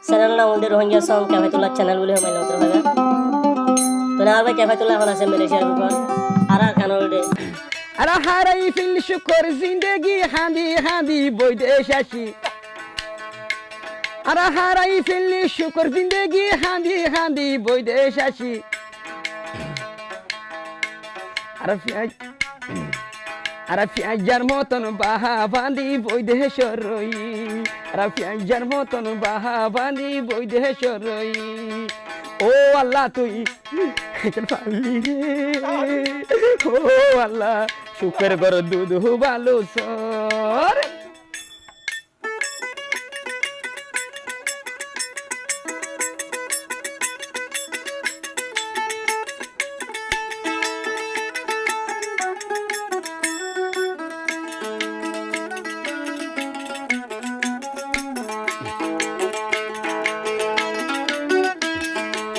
channel নাম আমাদের Rohingya song ক্যাফেতুল্লাহ channel বলে মাইল মতো হবে তো না ভাই ক্যাফেতুল্লাহ এখন আছে মালয়েশিয়ার উপর আর কানাডা আর হারাই ফিল শুকর জিন্দেগি হাঁদি হাঁদি বৈদেশ আসি আর হারাই ফিল শুকর জিন্দেগি হাঁদি হাঁদি বৈদেশ আসি আর পেঁয়াজার মতন বাহা বাঁধি বৈদেশ্বর রই আর পেঁয়াজার মতন বাহা বাঁধি বৈদেশ্বর রই ও আল্লাহ তুই পারলি রে ও আল্লাহ সুখের ঘর দুধ ভালো সর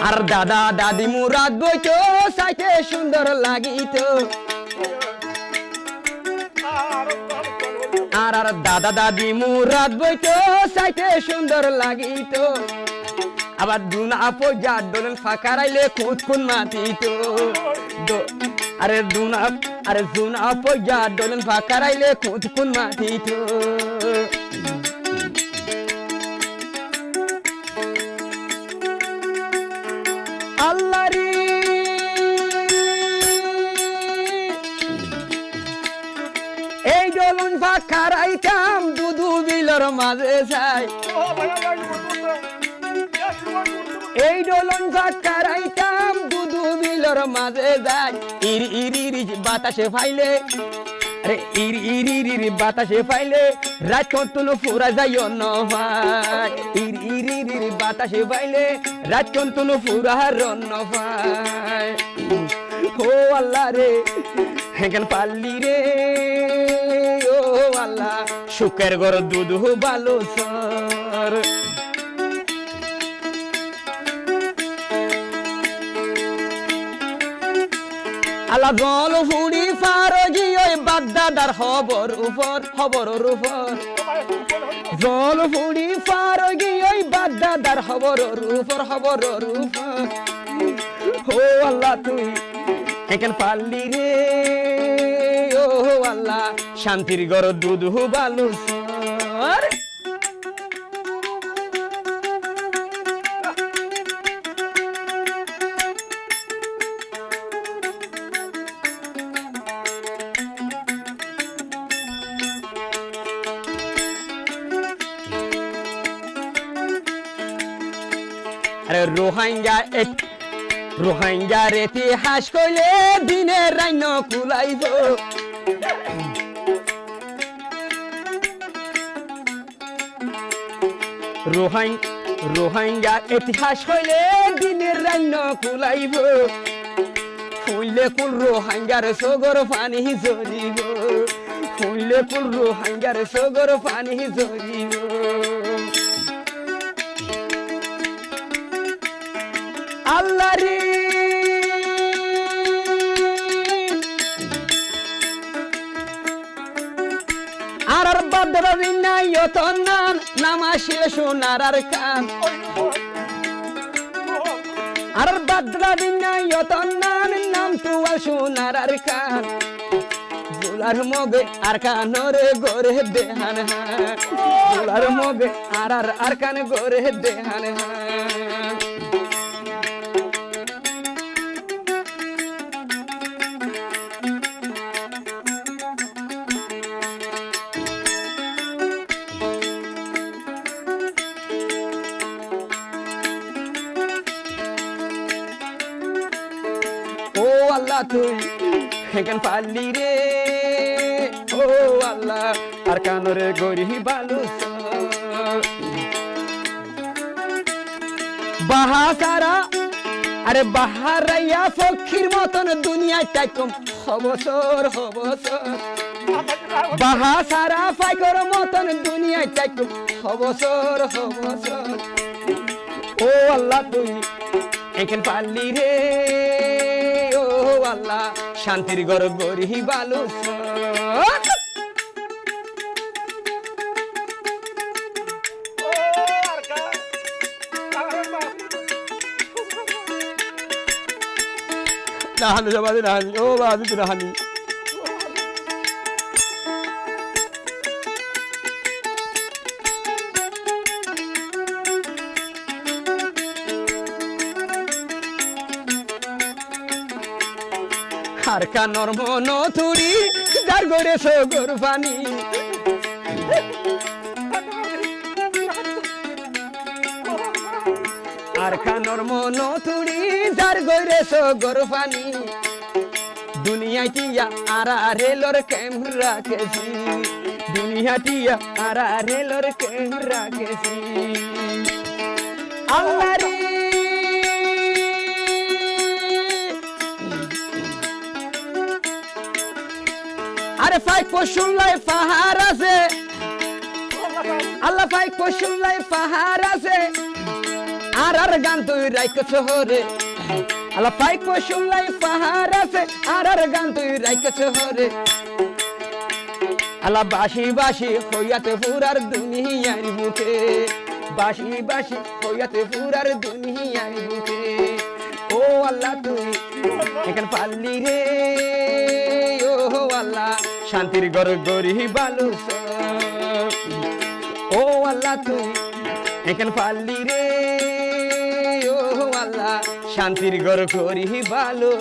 আর দাদা দাদি মুরাদ বইতো সাইতে সুন্দর লাগিত আর দাদা দাদি মুরাদ বইতো সাইতে সুন্দর লাগিত আবার দুনা পয়জা দোলন ফাঁকারাইলে খুদ খুন মাতিত আরে দুনা পয়জা দোলন ফাঁকারাইলে খুদ খুন মাতিত আল্লাহ রে এই দোলন ফাঁকারাইতাম দুধু বিলর মাঝে যাই এই দোলন ফাঁকারাইতাম দুধু বিলর মাঝে যাই ইরি ইরি ইরি বাতাসে ফাইলে আরে ইরি ইরি ইরি বাতাসে ফাইলে রাত কন্তুনো ফুরা যাইও ন ভাই ইরি ইরি ইরি বাতাসে ফাইলে রাত কন্তুনো ফুরা রন্ন ভাই ও আল্লাহ রে হেকেন পাল্লি রে ও আল্লাহ সুখের ঘর দুধ ভালো সর আল্লাহ জল ফুড়ি ফারজি ওই বাগদাদার খবর উপর খবরের উপর জল ফুড়ি ফারজি ওই বাগদাদার খবরের উপর খবরের উপর ও আল্লাহ তুই এখান পারলি রে ও আল্লাহ শান্তির ঘর দুধ ভালো সর আরে রোহিঙ্গার ইতিহাস কইলে দিনের রাইন কুলাইব রোহিঙ্গার ইতিহাস কইলে দিনের রাইন কুলাইব ফুইলে কোন রোহিঙ্গার সগর পানি ঝরিব ফুইলে কোন রোহিঙ্গার সগর পানি ঝরিব আল্লাহ রে আর বাদরারি নাই অতনান নামাশিল সোনার আর কান আর বাদরারি নাই অতনান নাম তুয়া সোনার আর কান জুলার মগে আর কানরে গোরে দেহান হ্যাঁ জুলার মগে আর কান গোরে দেহান হ্যাঁ ও আল্লাহ তুই হেকেন পারলি রে ও আল্লাহ আর কানরে গরি বালু বাহা সারা আরে বাহারাইয়া ফকির মতন দুনিয়া টাইকম হবসর হবসর বাহা সারা ফাইকর মতন দুনিয়া টাইকম হবসর হবসর ও আল্লাহ তুই এখান পারলি রে ও আল্লাহ শান্তির ঘর গরি বালু নাহানি সবাই নাহানি ও বাদি তো নাহানি আর কানর মন তুরি যার গড়ে সগর পানি আর কানর মন তুরি যার গড়ে সগর পানি দুনিয়ায় টিয়া আর রেলর ক্যামেরা কেছি দুনিয়া টিয়া আর রেলর ক্যামেরা কেছি আল্লাহরি আরে ফাইক পশুল্লাই পাহাড় আছে আল্লাহ ফাইক পশুল্লাই পাহাড় আছে আর গান তুই রাইক শহরে আল্লাহ ফাইক পশুল্লাই পাহাড় আছে আর গান তুই রাইক শহরে আল্লাহ বাসি বাসি হইয়াতে পুরার দুনিয়ার বুকে বাসি বাসি হইয়াতে পুরার দুনিয়ার বুকে ও আল্লাহ তুই এখানে পারলি রে ও আল্লাহ শান্তির ঘর গরি বালু ও আল্লাহ তুই এখানে পারলি রে ও আল্লাহ শান্তির ঘর গরি বালু